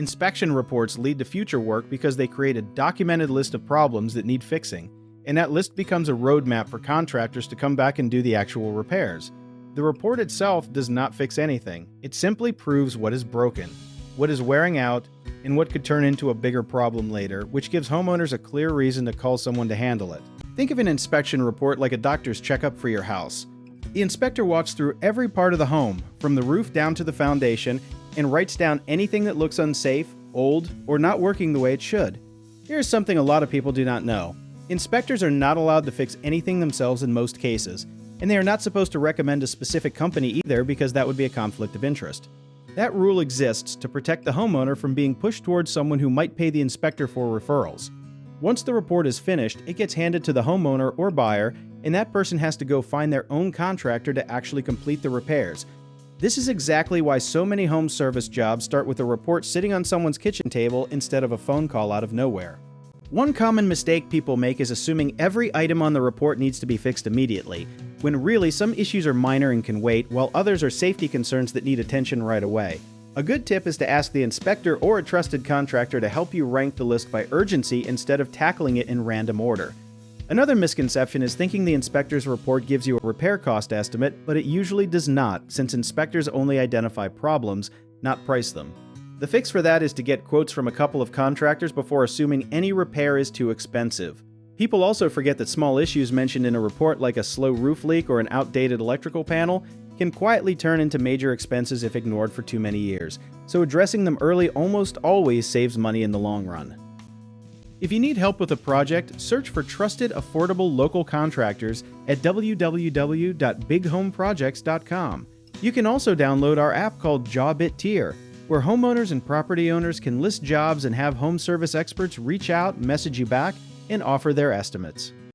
Inspection reports lead to future work because they create a documented list of problems that need fixing, and that list becomes a roadmap for contractors to come back and do the actual repairs. The report itself does not fix anything. It simply proves what is broken, what is wearing out, and what could turn into a bigger problem later, which gives homeowners a clear reason to call someone to handle it. Think of an inspection report like a doctor's checkup for your house. The inspector walks through every part of the home, from the roof down to the foundation, and writes down anything that looks unsafe, old, or not working the way it should. Here's something a lot of people do not know. Inspectors are not allowed to fix anything themselves in most cases, and they are not supposed to recommend a specific company either because that would be a conflict of interest. That rule exists to protect the homeowner from being pushed towards someone who might pay the inspector for referrals. Once the report is finished, it gets handed to the homeowner or buyer, and that person has to go find their own contractor to actually complete the repairs. This is exactly why so many home service jobs start with a report sitting on someone's kitchen table instead of a phone call out of nowhere. One common mistake people make is assuming every item on the report needs to be fixed immediately, when really some issues are minor and can wait, while others are safety concerns that need attention right away. A good tip is to ask the inspector or a trusted contractor to help you rank the list by urgency instead of tackling it in random order. Another misconception is thinking the inspector's report gives you a repair cost estimate, but it usually does not, since inspectors only identify problems, not price them. The fix for that is to get quotes from a couple of contractors before assuming any repair is too expensive. People also forget that small issues mentioned in a report like a slow roof leak or an outdated electrical panel can quietly turn into major expenses if ignored for too many years, so addressing them early almost always saves money in the long run. If you need help with a project, search for trusted, affordable local contractors at www.bighomeprojects.com. You can also download our app called Job It Tier, where homeowners and property owners can list jobs and have home service experts reach out, message you back, and offer their estimates.